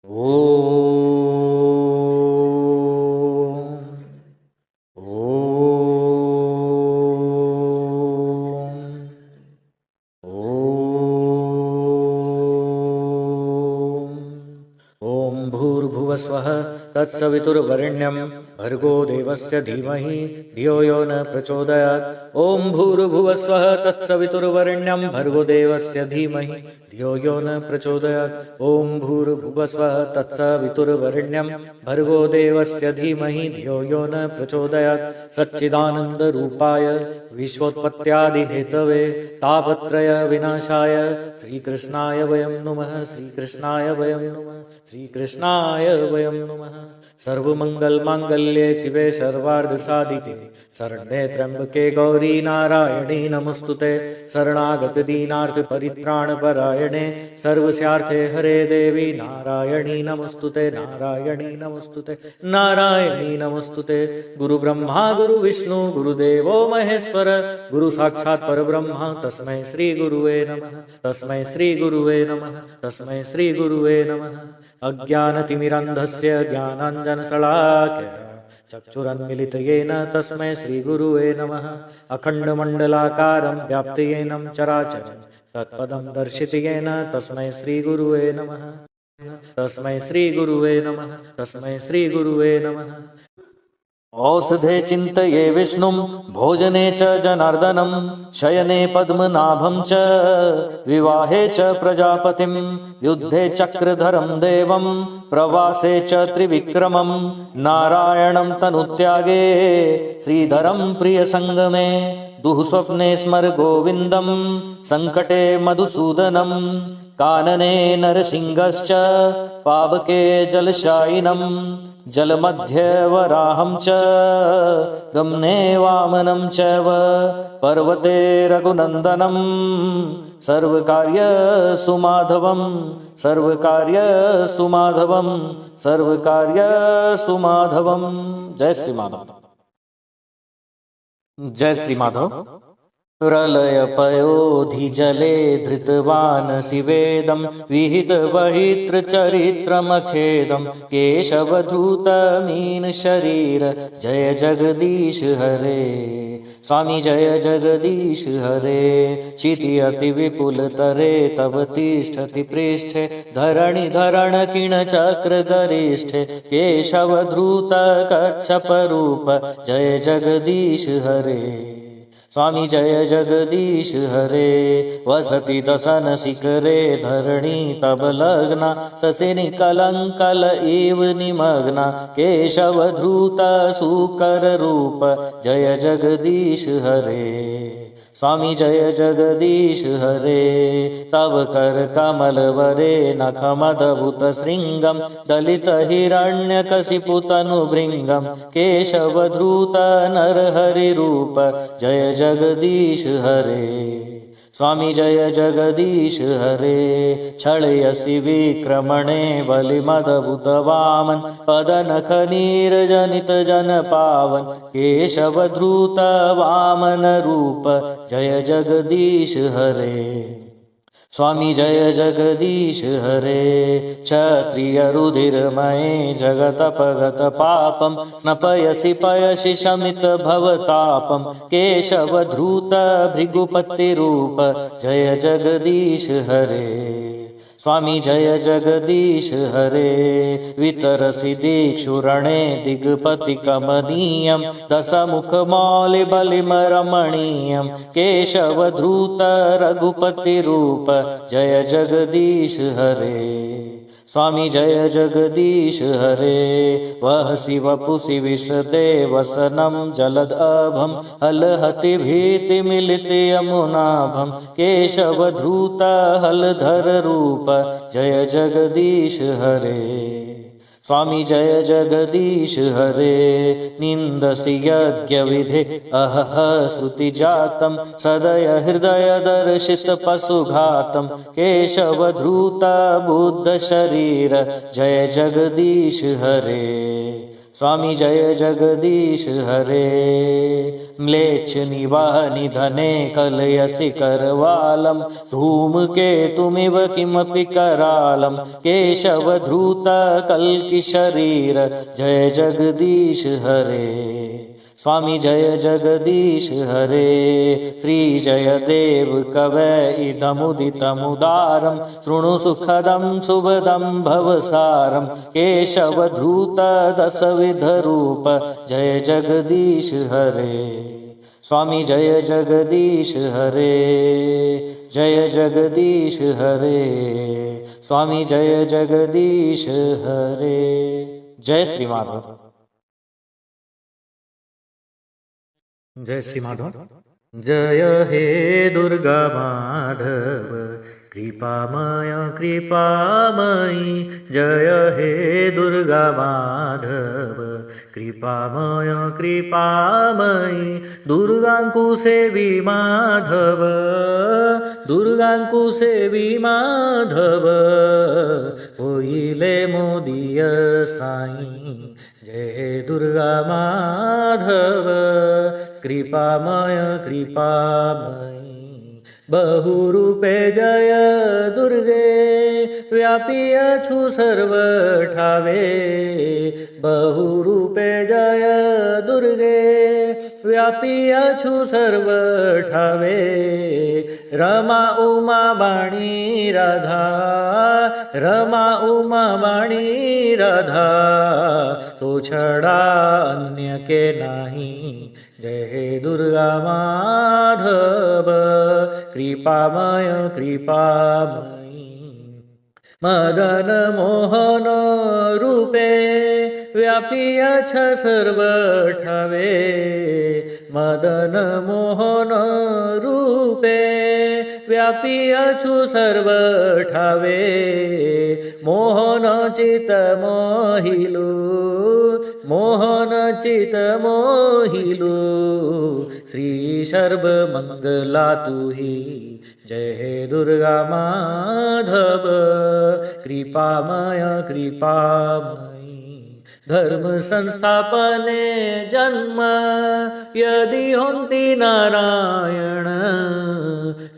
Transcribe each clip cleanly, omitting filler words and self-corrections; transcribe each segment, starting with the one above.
ओम भूर्भुवस्वः तत्सवितुर्वरेण्यं भर्गो देवस्य धीमहि धियो यो न प्रचोदयात्। ओम भूर्भुवस्वः तत्सवितुर्वरेण्यं भर्गो देवस्य धीमहि धियो यो न प्रचोदयात्। ओम भूर्भुवस्वः तत्सवितुर्वरेण्यं भर्गो देवस्य धीमहि धियो यो न प्रचोदयात्। सच्चिदानंद रूपाय विश्वोत्पत्त्यादिहेतवे तापत्रय विनाशाय श्रीकृष्णाय वयं नुमः। श्रीकृष्णाय वयं नुमः। श्रीकृष्णाय वयं नमः। सर्वमंगलमांगल्ये शिवे सर्वार्धसाधिके शरण्ये त्र्यंबके गौरी नारायणी नमोस्तुते। शरणागत दीनार्थ परित्राण परायणे सर्वस्यार्थे हरे देवी नारायणी नमोस्तुते। नारायणी नमोस्तुते। नारायणी नमोस्तुते। गुरु ब्रह्मा गुरु विष्णु गुरुदेवो महेश्वर गुरु साक्षात् परब्रह्म तस्मै श्री गुरुवे नमः। तस्मै श्री गुरुवे नमः। तस्मै श्री गुरुवे नमः। अज्ञानतिमिरन्धस्य ज्ञानाञ्जनशलाकया चक्षुरुन्मीलितं येन तस्मै श्रीगुरुवे नमः। अखण्डमण्डलाकारं व्याप्तं चराचरं तत्पदं दर्शितं येन तस्मै श्रीगुरुवे नमः। तस्मै श्रीगुरुवे नमः। तस्मै श्रीगुरुवे नमः। औषधे चिन्तये विष्णुं भोजने च जनार्दनं शयने पद्मनाभं च विवाहे च प्रजापतिं युद्धे चक्रधरं देवं प्रवासे च त्रिविक्रमं नारायणं तनुत्यागे श्रीधरं प्रियसंगमे दुःस्वप्ने स्मर गोविन्दं संकटे मधुसूदनं कानने नरसिंहश्च पावके जलशायिनं जलमध्ये वराहं च गमने वामनं चैव पर्वते रघुनन्दनं सर्वकार्य सुमाधवं सर्वकार्य सुमाधवं सर्वकार्य सुमाधवं। जय श्री माधव। जय श्री माधव। प्रलयपयोधिजले धृतवान् शिवेदं विहितवहित्रचरित्रमखेदं केशवधूतमीनशरीर जय जगदीश हरे। स्वामी जय जगदीश हरे। क्षिति अति विपुलतरे तव तिष्ठति पृष्ठे धरणिधरण किणचक्र गरिष्ठे केशवधूत कच्छपरूप जय जगदीश हरे। स्वामी जय जगदीश हरे। वसति दसन शिखरे धरणी तब लग्ना ससिनि कलंकल इव निमग्ना केशवधूत सुकर रूप जय जगदीश हरे। स्वामी जय जगदीश हरे। तव कर कमल वरे नखमदभुत श्रृंगम दलित हिरण्यकशिपुतनुभृंगम केशवधूत नरहरि रूप जय जगदीश हरे। स्वामी जय जगदीश हरे। छलयसि विक्रमणे बलिमदभुत वामन पदनख नीरजनित जन पावन केशवधूत वामन रूप जय जगदीश हरे। स्वामी जय जगदीश हरे। क्षत्रिय रुधिरमये जगतपगत पापं स्नपयसि पयसि शमित भवतापं केशवधूत भृगुपतिरूप जय जगदीश हरे। स्वामी जय जगदीश हरे। वितरसि दिक्षुरणे दिग्पति कमनीयं दशमुख मौलि बलिमरमणीयं केशवधूत रघुपति रूप जय जगदीश हरे। स्वामी जय जगदीश हरे। वहसि वपुसि विशदे वसनं जलदभं हलहति भीति मिलित यमुनाभं केशवधूत हलधर रूप जय जगदीश हरे। स्वामी जय जगदीश हरे। निंदसि यज्ञ विधे अहह श्रुति जातं सदय हृदय दर्शित पशुघातं केशवधूत बुद्ध शरीर जय जगदीश हरे। स्वामी जय जगदीश हरे। म्लेच्छ निवाह निधने कलयसि करवालं धूमकेतुमिव किमपि करालं केशवधृत कल्किशरीर जय जगदीश हरे। स्वामी जय जगदीश हरे। श्री जयदेव कवय इदमुदितमुदारं शृणु सुखदं शुभदं भवसारं केशवधृत दशविधरूप जय जगदीश हरे। स्वामी जय जगदीश हरे। जय जगदीश हरे। स्वामी जय जगदीश हरे। जय श्री माधव। जय श्री माधव। जय हे दुर्गा माधव कृपामय कृपामयी। जय हे दुर्गा माधव कृपामय कृपामयी। दुर्गांकु सेवी माधव दुर्गांकु सेवी माधव होइले मोदिय साई। जय दुर्गा माधव कृपामय कृपामयी। बहुरूपे जय दुर्गे व्यापी अछु सर्व ठावे। बहुरूपे जय दुर्गे व्यापी अछु सर्व ठावे। रमा उमा बाणी राधा रमा उमा बाणी राधा तो छड़ा अन्य के नहीं। जय दुर्गा माधव कृपामय कृपामयी। मदन मोहन रूपे व्यापी अछ सर्व ठावे। मदन मोहन रूपे व्यापी अछु सर्व ठावे। मोहन चित मोहिलू मोहन चित मोहिलू श्री सर्व मंगला तुही। जय दुर्गा माधव कृपामय कृपामयी। धर्म संस्थापने जन्म यदि होन्ति नारायण।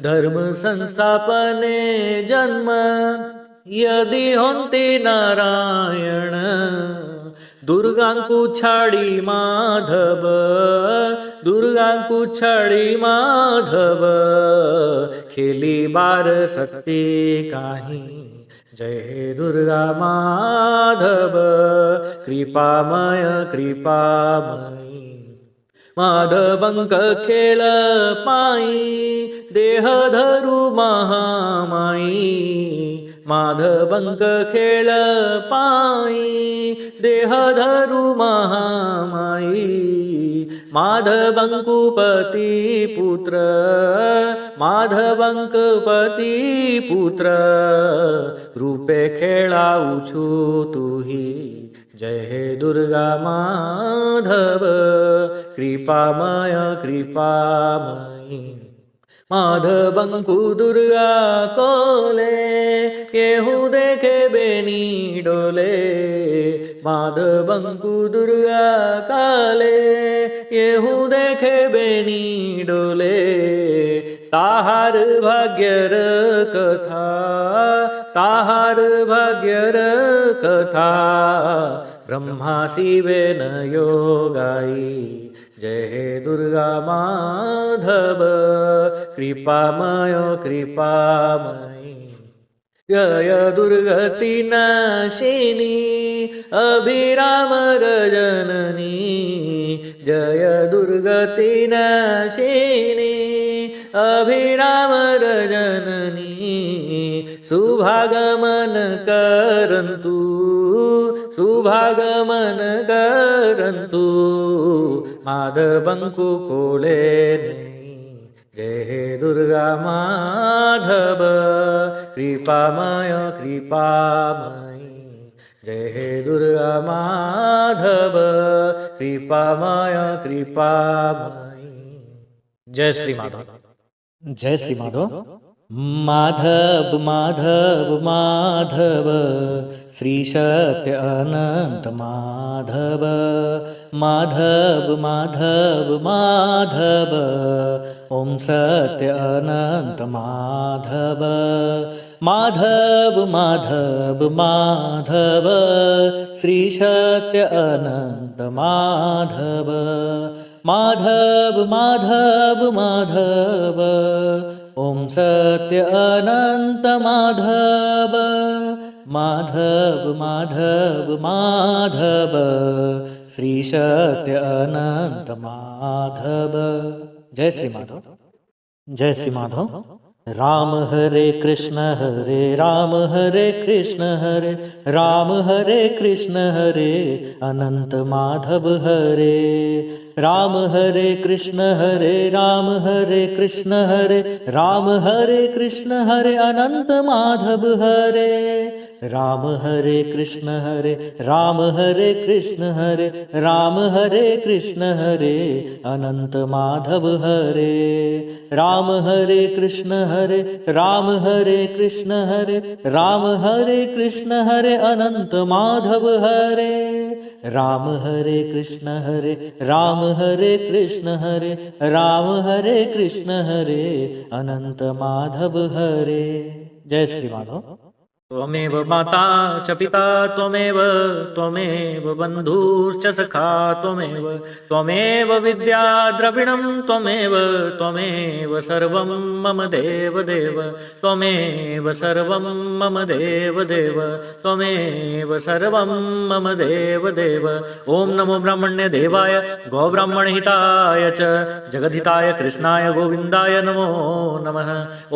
धर्म संस्थापने जन्म यदि होन्ति नारायण। दुर्गांकु छाड़ी माधव दुर्गांकु छाड़ी माधव खेली बार शक्ति काही। जय दुर्गा माधव कृपामय कृपामयी। माधवंक खेल पाई देह धरु महामाई। माधवंक खेल पाई देह धरु महामाई। माधवंकु पति पुत्र माधवंक पति पुत्र रूपे खेळाऊछु तुही। जय दुर्गा माधव कृपामय कृपामयी। माधवंकु दुर्गा कोले केहू देखे बेनी डोले। माधवंकु दुर्गा काले केहू देखे बेनी डोले। ताहार भाग्यर कथा ताहार भाग्यर कथा ब्रह्मा शिवे न योगाई। जय दुर्गा माधव कृपामय कृपामयी। जय दुर्गति नाशिनी अभिराम रजननी। जय दुर्गति नाशिनी अभिराम रजननी। शुभागमन करन्तु शुभागमन करन्तु माधवंकु कोले नहीं। जय दुर्गा माधव कृपामय कृपामयी। जय दुर्गा माधव कृपामय कृपामयी। जय श्री माधव। जय श्री माधव। माधव माधव माधव श्री सत्य अनंत माधव माधव माधव माधव ओम सत्य अनंत माधव माधव माधव माधव श्री सत्य अनंत माधव माधव माधव माधव ओम सत्य अनंत माधव माधव माधव माधव श्री सत्य अनंत माधव। जय श्री माधव, जय श्री माधव। राम हरे कृष्ण हरे राम हरे कृष्ण हरे अनंत माधव हरे राम हरे कृष्ण हरे राम हरे कृष्ण हरे राम हरे कृष्ण हरे अनंत माधव हरे राम हरे कृष्ण हरे राम हरे कृष्ण हरे राम हरे कृष्ण हरे अनंत माधव हरे राम हरे कृष्ण हरे राम हरे कृष्ण हरे राम हरे कृष्ण हरे अनंत माधव हरे राम हरे कृष्ण हरे राम हरे कृष्ण हरे राम हरे कृष्ण हरे अनंत माधव हरे। जय श्री माधव। त्वमेव माता च पिता त्वमेव बन्धुश्च सखा त्वमेव विद्या द्रविणं त्वमेव सर्वं मम देव त्वमेव सर्वं मम देव त्वमेव सर्वं मम देव ओम नमो ब्राह्मण्य देवाय गोब्राह्मणहिताय च जगद्हिताय कृष्णाय गोविन्दाय नमो नमः।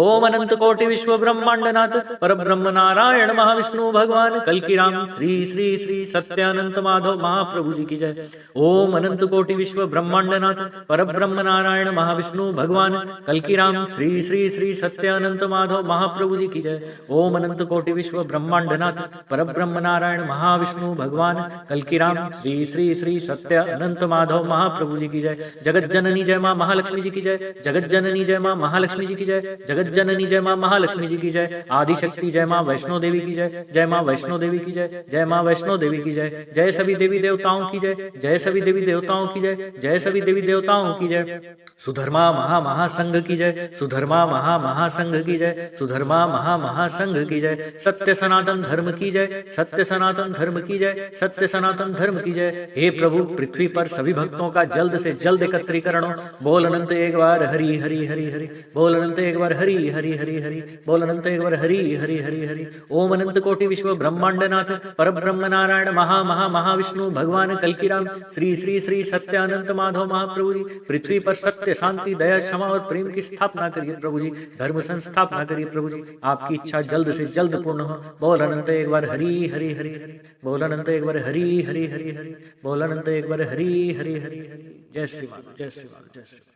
ओम अनंत कोटि विश्व ब्रह्मांडनाथ परब्रह्म नारायण महाविष्णु भगवान कल की राम श्री श्री श्री सत्यानंत माधव महाप्रभु जी की जय। ओम अनंत कोटि विश्व ब्रह्मांडनाथ परब्रह्म नारायण महाविष्णु भगवान कल की राम श्री श्री श्री सत्यानंत माधव महाप्रभु जी की जय। ओम अनंत कोटि विश्व ब्रह्मांडनाथ परब्रह्म नारायण महाविष्णु भगवान कल की राम श्री श्री श्री सत्य अनंत माधव महाप्रभु जी की जय। जगत जननी जय मां महालक्ष्मी जी की जय। जगत जननी जय मां महालक्ष्मी जी की जय। जगत जननी जय मां महालक्ष्मी जी की जय। आदिशक्ति जय मां वैष्णो देवी की जय। जय मां वैष्णो देवी की जय। जय मां वैष्णो देवी की जय। जय सभी देवी देवताओं की जय। जय सभी देवी देवताओं की जय। जय सभी देवी देवताओं की जय। सुधर्मा महासंघ की जय। सुधर्मा महासंघ की जय। सुधर्मा महासंघ की जय। सत्य सनातन धर्म की जय। सत्य सनातन धर्म की जय। सत्य सनातन धर्म की जय। हे प्रभु पृथ्वी पर सभी भक्तों का जल्द से जल्द एकत्रीकरण हो। बोल अनंत एक बार हरि हरि हरि हरि। बोल अनंत एक बार हरि हरि हरि हरि। बोल अनंत एक बार हरि हरि हरि हरि। ओम अनंत कोटि विश्व ब्रह्मांडनाथ परब्रह्म नारायण महाविष्णु भगवान कल की राम श्री श्री श्री सत्यानंत माधव महाप्रभु जी पृथ्वी पर सत्य शांति दया क्षमा और प्रेम की स्थापना करिए प्रभु जी। धर्म संस्थापना करिए प्रभु जी। आपकी इच्छा जल्द से जल्द पूर्ण हो। बोल अनंत एक बार हरि हरि हरि हरि। बोल अनंत एक बार हरि हरि हरि हरि। बोल अनंत एक बार हरि हरि हरि हरि। जय श्री माधव, जय श्री माधव, जय श्री।